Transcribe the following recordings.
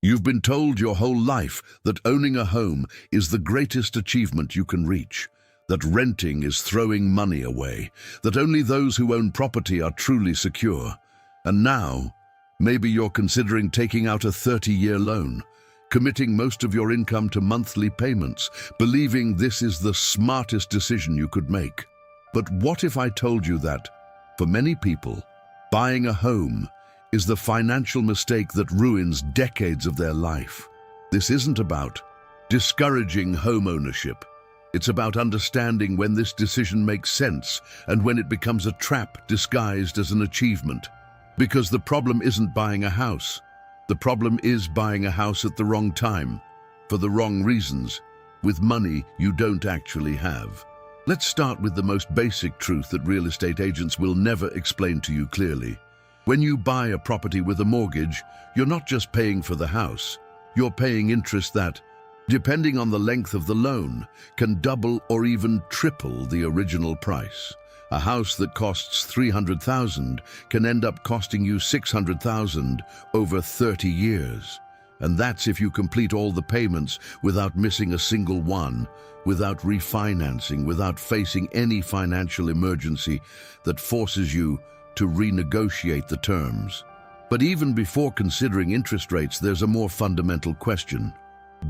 You've been told your whole life that owning a home is the greatest achievement you can reach, that renting is throwing money away, that only those who own property are truly secure. And now, maybe you're considering taking out a 30-year loan, committing most of your income to monthly payments, believing this is the smartest decision you could make. But what if I told you that, for many people, buying a home is the financial mistake that ruins decades of their life? This isn't about discouraging home ownership. It's about understanding when this decision makes sense and when it becomes a trap disguised as an achievement. Because the problem isn't buying a house. The problem is buying a house at the wrong time, for the wrong reasons, with money you don't actually have. Let's start with the most basic truth that real estate agents will never explain to you clearly. When you buy a property with a mortgage, you're not just paying for the house, you're paying interest that, depending on the length of the loan, can double or even triple the original price. A house that costs $300,000 can end up costing you $600,000 over 30 years. And that's if you complete all the payments without missing a single one, without refinancing, without facing any financial emergency that forces you to renegotiate the terms. But even before considering interest rates, there's a more fundamental question.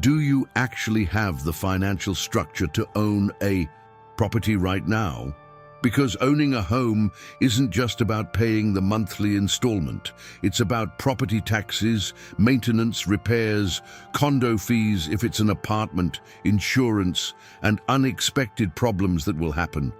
Do you actually have the financial structure to own a property right now? Because owning a home isn't just about paying the monthly installment. It's about property taxes, maintenance, repairs, condo fees if it's an apartment, insurance, and unexpected problems that will happen.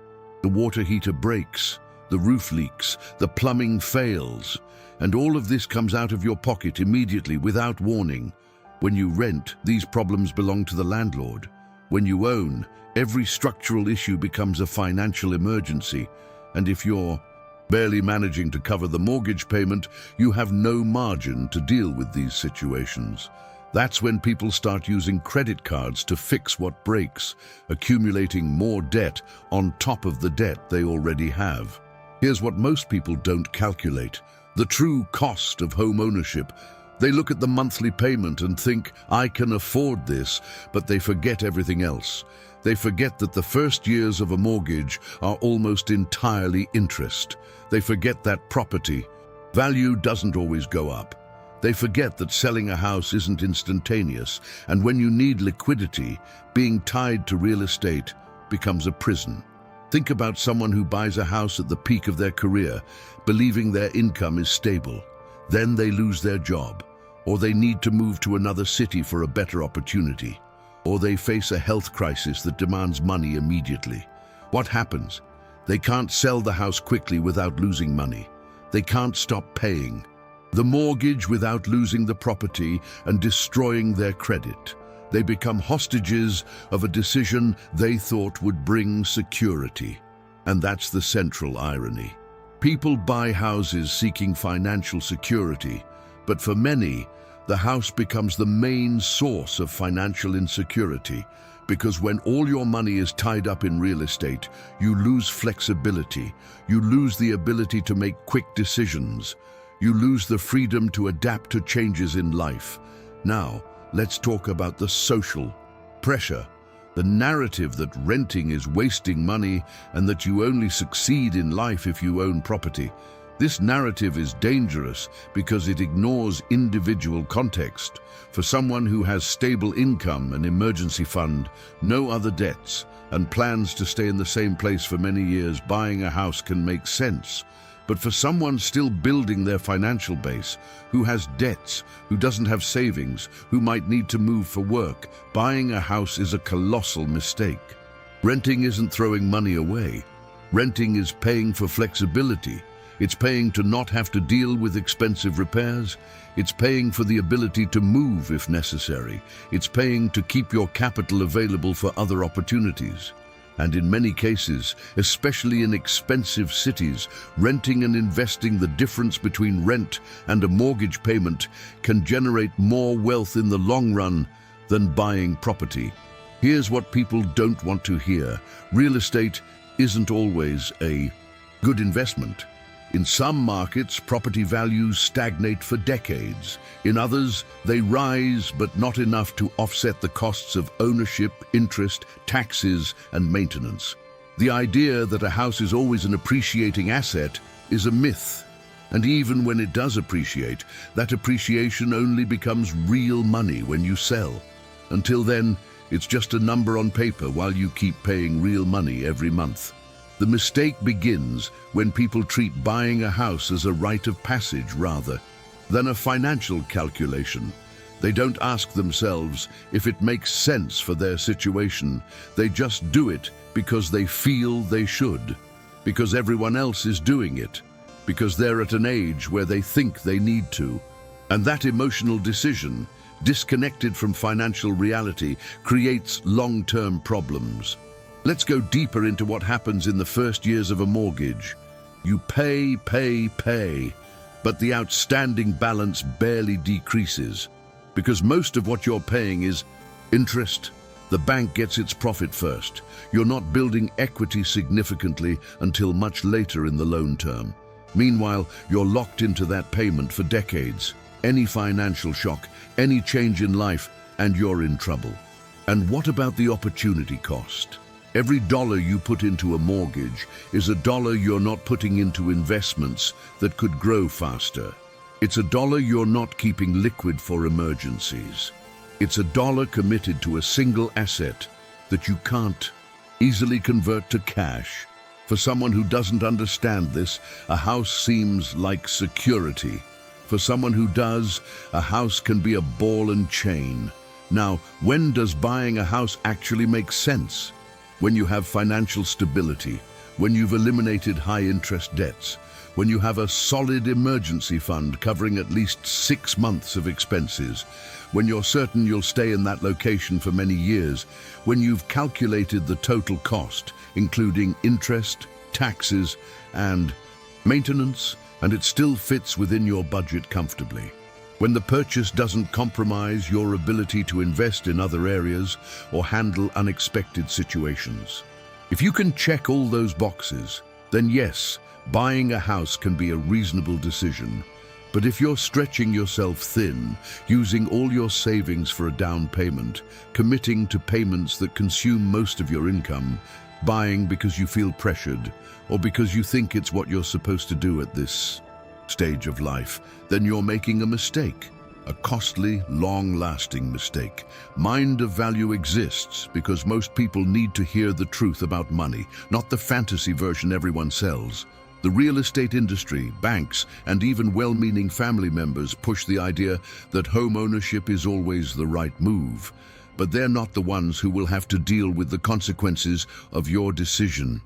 The water heater breaks, the roof leaks, the plumbing fails, and all of this comes out of your pocket immediately without warning. When you rent, these problems belong to the landlord. When you own, every structural issue becomes a financial emergency, and if you're barely managing to cover the mortgage payment, you have no margin to deal with these situations. That's when people start using credit cards to fix what breaks, accumulating more debt on top of the debt they already have. Here's what most people don't calculate: the true cost of home ownership. They look at the monthly payment and think, I can afford this, but they forget everything else. They forget that the first years of a mortgage are almost entirely interest. They forget that property value doesn't always go up. They forget that selling a house isn't instantaneous, and when you need liquidity, being tied to real estate becomes a prison. Think about someone who buys a house at the peak of their career, believing their income is stable. Then they lose their job, or they need to move to another city for a better opportunity, or they face a health crisis that demands money immediately. What happens? They can't sell the house quickly without losing money. They can't stop paying the mortgage without losing the property and destroying their credit. They become hostages of a decision they thought would bring security. And that's the central irony. People buy houses seeking financial security, but for many, the house becomes the main source of financial insecurity, because when all your money is tied up in real estate, you lose flexibility, you lose the ability to make quick decisions, you lose the freedom to adapt to changes in life. Now, let's talk about the social pressure. The narrative that renting is wasting money and that you only succeed in life if you own property. This narrative is dangerous because it ignores individual context. For someone who has stable income, an emergency fund, no other debts, and plans to stay in the same place for many years, buying a house can make sense. But for someone still building their financial base, who has debts, who doesn't have savings, who might need to move for work, buying a house is a colossal mistake. Renting isn't throwing money away. Renting is paying for flexibility. It's paying to not have to deal with expensive repairs. It's paying for the ability to move if necessary. It's paying to keep your capital available for other opportunities. And in many cases, especially in expensive cities, renting and investing, the difference between rent and a mortgage payment, can generate more wealth in the long run than buying property. Here's what people don't want to hear. Real estate isn't always a good investment. In some markets, property values stagnate for decades. In others, they rise, but not enough to offset the costs of ownership, interest, taxes, and maintenance. The idea that a house is always an appreciating asset is a myth. And even when it does appreciate, that appreciation only becomes real money when you sell. Until then, it's just a number on paper while you keep paying real money every month. The mistake begins when people treat buying a house as a rite of passage rather than a financial calculation. They don't ask themselves if it makes sense for their situation. They just do it because they feel they should, because everyone else is doing it, because they're at an age where they think they need to. And that emotional decision, disconnected from financial reality, creates long-term problems. Let's go deeper into what happens in the first years of a mortgage. You pay, but the outstanding balance barely decreases, because most of what you're paying is interest. The bank gets its profit first. You're not building equity significantly until much later in the loan term. Meanwhile, you're locked into that payment for decades. Any financial shock, any change in life, and you're in trouble. And what about the opportunity cost? Every dollar you put into a mortgage is a dollar you're not putting into investments that could grow faster. It's a dollar you're not keeping liquid for emergencies. It's a dollar committed to a single asset that you can't easily convert to cash. For someone who doesn't understand this, a house seems like security. For someone who does, a house can be a ball and chain. Now, when does buying a house actually make sense? When you have financial stability, when you've eliminated high-interest debts, when you have a solid emergency fund covering at least 6 months of expenses, when you're certain you'll stay in that location for many years, when you've calculated the total cost, including interest, taxes, and maintenance, and it still fits within your budget comfortably. When the purchase doesn't compromise your ability to invest in other areas or handle unexpected situations. If you can check all those boxes, then yes, buying a house can be a reasonable decision. But if you're stretching yourself thin, using all your savings for a down payment, committing to payments that consume most of your income, buying because you feel pressured, or because you think it's what you're supposed to do at this stage of life, then you're making a mistake. A costly, long-lasting mistake. Mind of value exists because most people need to hear the truth about money, not the fantasy version everyone sells. The real estate industry, banks, and even well-meaning family members push the idea that home ownership is always the right move. But they're not the ones who will have to deal with the consequences of your decision.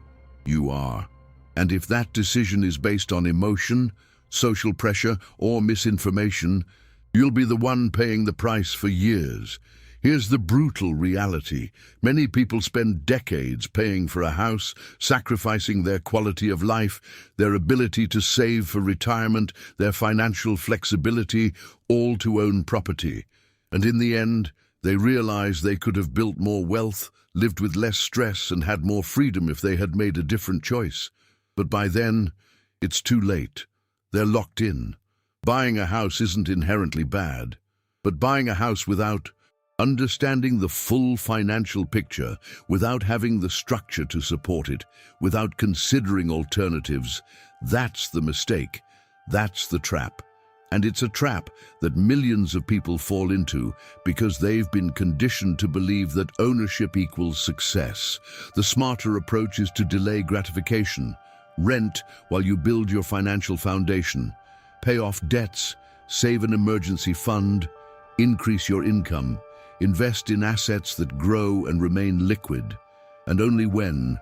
You are. And if that decision is based on emotion, social pressure, or misinformation, you'll be the one paying the price for years. Here's the brutal reality. Many people spend decades paying for a house, sacrificing their quality of life, their ability to save for retirement, their financial flexibility, all to own property. And in the end, they realize they could have built more wealth, lived with less stress, and had more freedom if they had made a different choice. But by then, it's too late. They're locked in. Buying a house isn't inherently bad, but buying a house without understanding the full financial picture, without having the structure to support it, without considering alternatives, that's the mistake. That's the trap. And it's a trap that millions of people fall into because they've been conditioned to believe that ownership equals success. The smarter approach is to delay gratification. Rent while you build your financial foundation. Pay off debts, save an emergency fund, increase your income, invest in assets that grow and remain liquid. And only when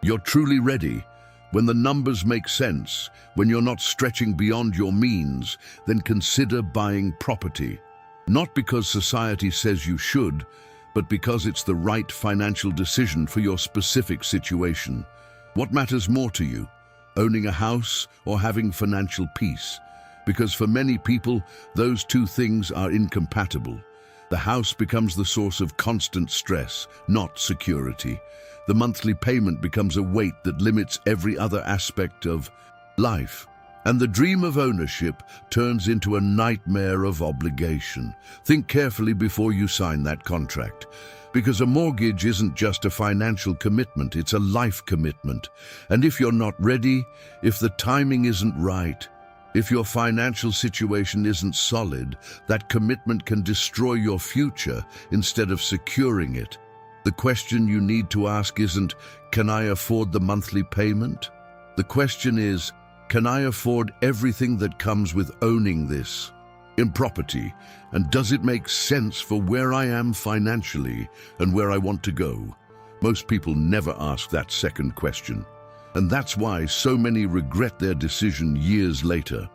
you're truly ready, when the numbers make sense, when you're not stretching beyond your means, then consider buying property. Not because society says you should, but because it's the right financial decision for your specific situation. What matters more to you? Owning a house or having financial peace? Because for many people, those two things are incompatible. The house becomes the source of constant stress, not security. The monthly payment becomes a weight that limits every other aspect of life. And the dream of ownership turns into a nightmare of obligation. Think carefully before you sign that contract, because a mortgage isn't just a financial commitment, it's a life commitment. And if you're not ready, if the timing isn't right, if your financial situation isn't solid, that commitment can destroy your future instead of securing it. The question you need to ask isn't, can I afford the monthly payment? The question is, can I afford everything that comes with owning this in property? And does it make sense for where I am financially and where I want to go? Most people never ask that second question. And that's why so many regret their decision years later.